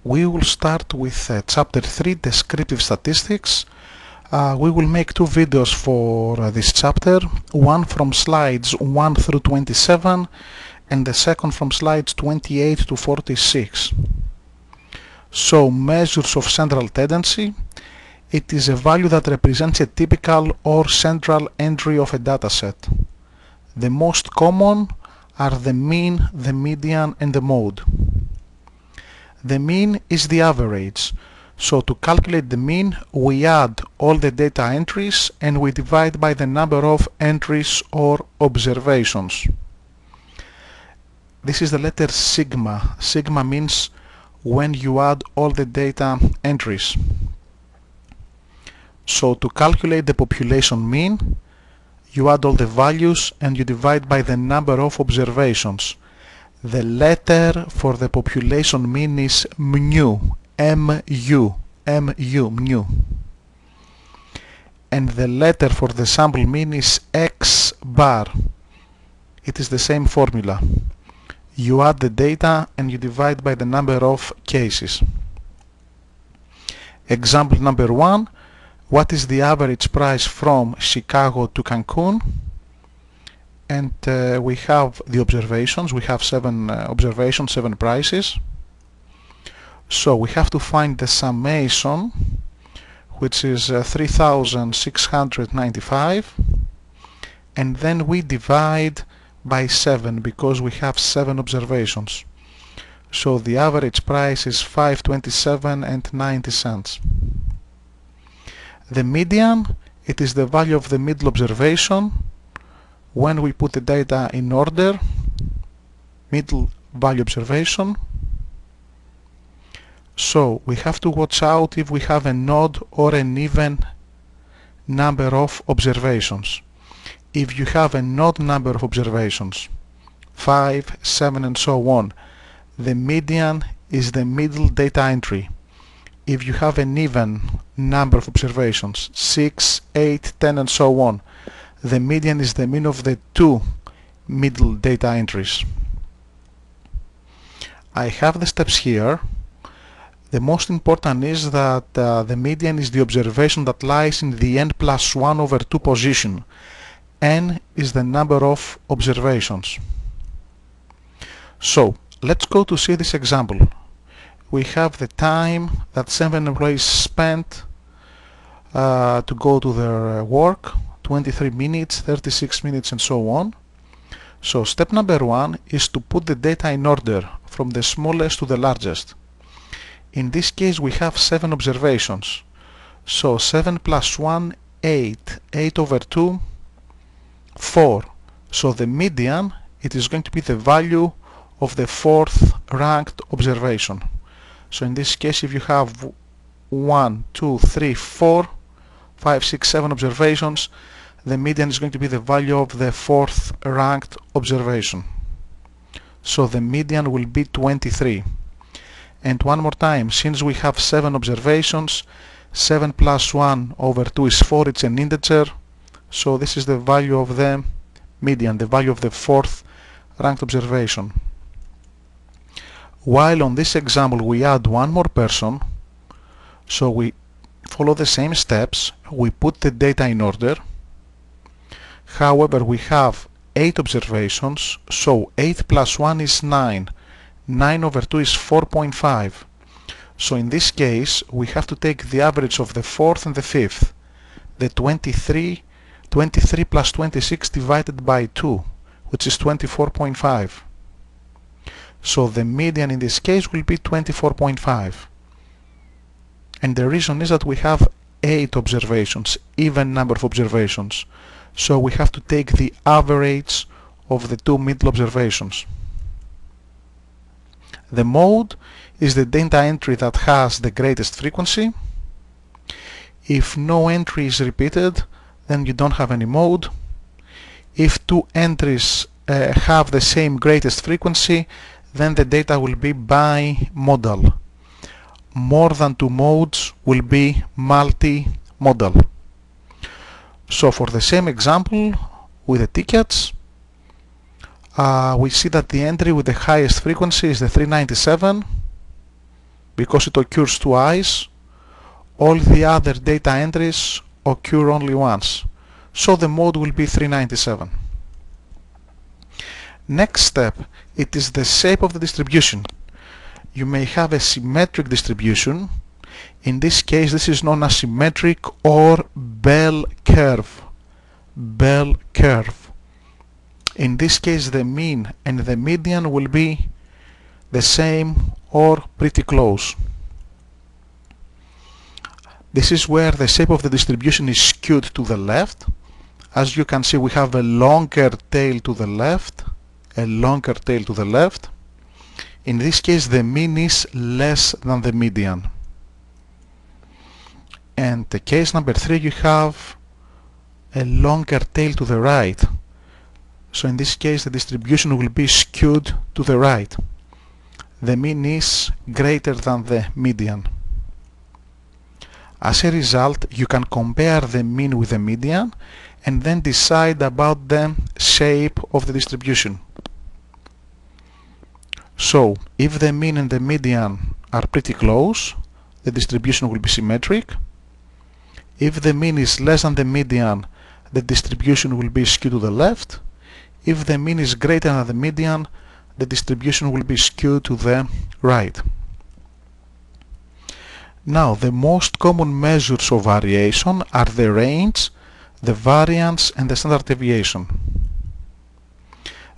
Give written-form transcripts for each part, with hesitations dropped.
We will start with Chapter 3, Descriptive Statistics. We will make two videos for this chapter, one from slides 1 through 27 and the second from slides 28 to 46. So, measures of central tendency. It is a value that represents a typical or central entry of a dataset. The most common are the mean, the median and the mode. The mean is the average. So to calculate the mean, we add all the data entries and we divide by the number of entries or observations. This is the letter sigma. Sigma means when you add all the data entries. So to calculate the population mean, you add all the values and you divide by the number of observations. The letter for the population mean is mu, mu, mu. And the letter for the sample mean is x bar. It is the same formula. You add the data and you divide by the number of cases. Example number 1. What is the average price from Chicago to Cancun? And we have the observations. We have 7 observations, 7 prices. So we have to find the summation, which is 3,695, and then we divide by 7 because we have 7 observations. So the average price is $5.27.90. The median, it is the value of the middle observation when we put the data in order, middle value observation. So we have to watch out if we have an odd or an even number of observations. If you have an odd number of observations, 5, 7 and so on, the median is the middle data entry. If you have an even number of observations, 6, 8, 10 and so on, the median is the mean of the two middle data entries. I have the steps here. The most important is that the median is the observation that lies in the n+1/2 position. N is the number of observations. So let's go to see this example. We have the time that 7 employees spent to go to their work, 23 minutes, 36 minutes and so on. So step number 1 is to put the data in order from the smallest to the largest. In this case we have 7 observations. So 7 plus 1, 8, 8/2, 4. So the median, it is going to be the value of the 4th ranked observation. So in this case if you have 1, 2, 3, 4, 5, 6, 7 observations, the median is going to be the value of the 4th ranked observation. So the median will be 23. And one more time, since we have 7 observations, 7 plus 1/2 is 4, it's an integer. So this is the value of the median, the value of the 4th ranked observation. While on this example we add one more person, so we follow the same steps, we put the data in order. However, we have 8 observations, so 8 plus 1 is 9. 9/2 is 4.5. So in this case we have to take the average of the 4th and the 5th. The 23 plus 26 divided by 2, which is 24.5. So the median in this case will be 24.5. And the reason is that we have 8 observations, even number of observations. So we have to take the average of the two middle observations. The mode is the data entry that has the greatest frequency. If no entry is repeated, then you don't have any mode. If two entries have the same greatest frequency, then the data will be bimodal. More than 2 modes will be multi-modal. So for the same example with the tickets, we see that the entry with the highest frequency is the 397. because it occurs twice, all the other data entries occur only once. So the mode will be 397. Next step, it is the shape of the distribution. You may have a symmetric distribution. In this case, this is known as symmetric or bell curve. Bell curve. In this case, the mean and the median will be the same or pretty close. This is where the shape of the distribution is skewed to the left. As you can see, we have a longer tail to the left, a longer tail to the left. In this case, the mean is less than the median. And the case number 3, you have a longer tail to the right. So in this case, the distribution will be skewed to the right. The mean is greater than the median. As a result, you can compare the mean with the median and then decide about the shape of the distribution. So, if the mean and the median are pretty close, the distribution will be symmetric. If the mean is less than the median, the distribution will be skewed to the left. If the mean is greater than the median, the distribution will be skewed to the right. Now, the most common measures of variation are the range, the variance, and the standard deviation.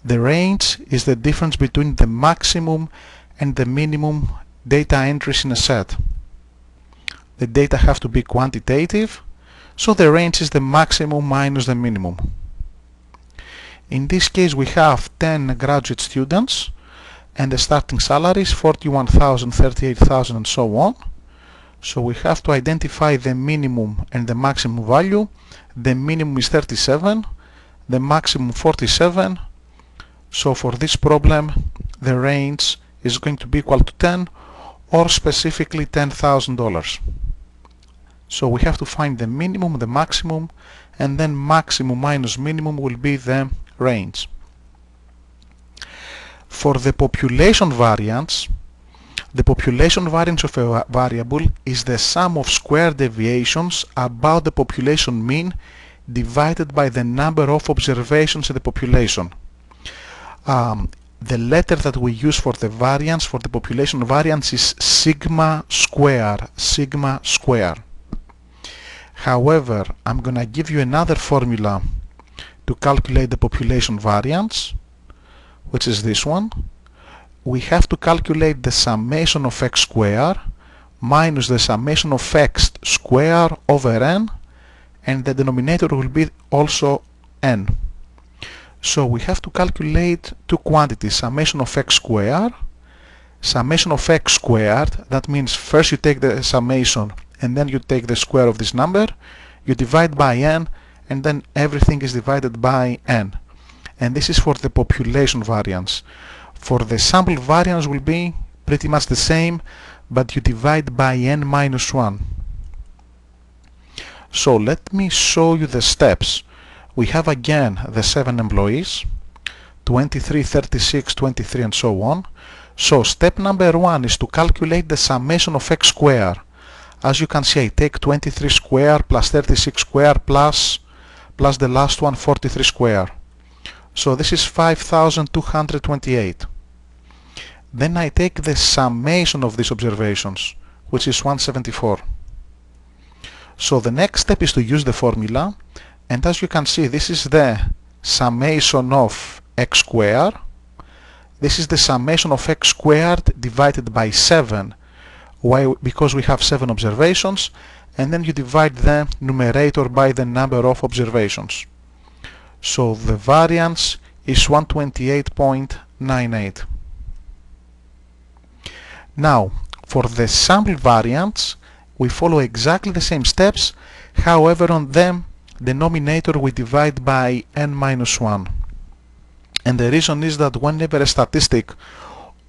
The range is the difference between the maximum and the minimum data entries in a set. The data have to be quantitative, so the range is the maximum minus the minimum. In this case, we have 10 graduate students and the starting salaries 41,000, 38,000 and so on. So we have to identify the minimum and the maximum value. The minimum is 37, the maximum 47. So for this problem, the range is going to be equal to 10 or specifically $10,000. So we have to find the minimum, the maximum, and then maximum minus minimum will be the range. For the population variance, the population variance of a variable is the sum of square deviations about the population mean divided by the number of observations in the population. The letter that we use for the variance, for the population variance, is sigma square, sigma square. However, I'm gonna give you another formula to calculate the population variance, which is this one. We have to calculate the summation of x square minus the summation of x square over n, and the denominator will be also n. So we have to calculate two quantities, summation of x square, summation of x squared. That means first you take the summation and then you take the square of this number, you divide by n, and then everything is divided by n. And this is for the population variance. For the sample variance will be pretty much the same, but you divide by n minus 1. So let me show you the steps. We have again the 7 employees, 23, 36, 23 and so on. So step number 1 is to calculate the summation of x square. As you can see, I take 23 square plus 36 square plus the last one 43 square. So this is 5,228. Then I take the summation of these observations, which is 174. So the next step is to use the formula, and as you can see, this is the summation of x squared. This is the summation of x squared divided by 7. Why? Because we have 7 observations, and then you divide the numerator by the number of observations. So the variance is 128.98. Now, for the sample variance, we follow exactly the same steps. However, on the denominator we divide by n minus 1. And the reason is that whenever a statistic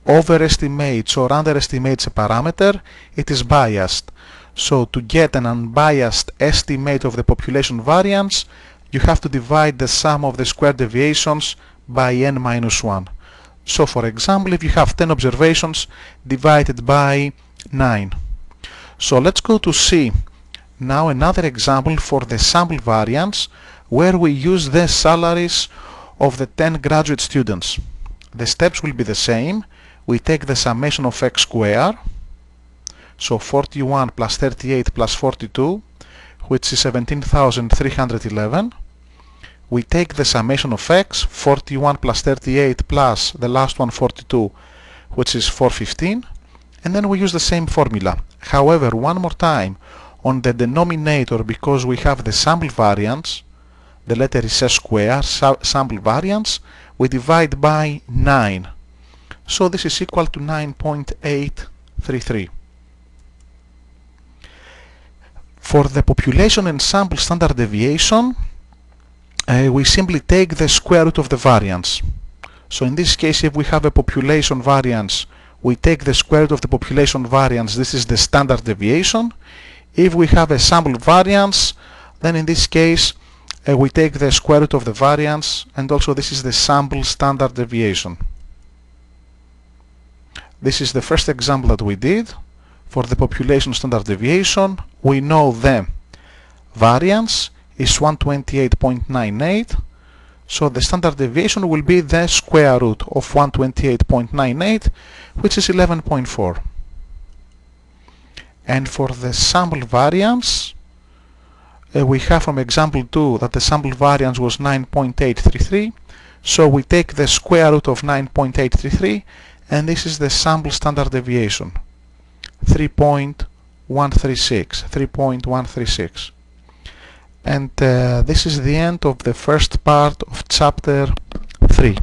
overestimates or underestimates a parameter, it is biased. So to get an unbiased estimate of the population variance, you have to divide the sum of the square deviations by n minus 1. So for example, if you have 10 observations divided by 9. So let's go to see now another example for the sample variance where we use the salaries of the 10 graduate students. The steps will be the same. We take the summation of x square, so 41 plus 38 plus 42, which is 17,311. We take the summation of x, 41 plus 38 plus the last one 42, which is 415, and then we use the same formula. However, one more time, on the denominator, because we have the sample variance, the letter is s square, sample variance, we divide by 9. So this is equal to 9.833. For the population and sample standard deviation, we simply take the square root of the variance. So in this case, if we have a population variance, we take the square root of the population variance. This is the standard deviation. If we have a sample variance, then in this case we take the square root of the variance, and also this is the sample standard deviation. This is the first example that we did. For the population standard deviation, we know the variance is 128.98, so the standard deviation will be the square root of 128.98, which is 11.4. And for the sample variance, we have from example 2 that the sample variance was 9.833, so we take the square root of 9.833, and this is the sample standard deviation, 3.136. And this is the end of the first part of chapter 3.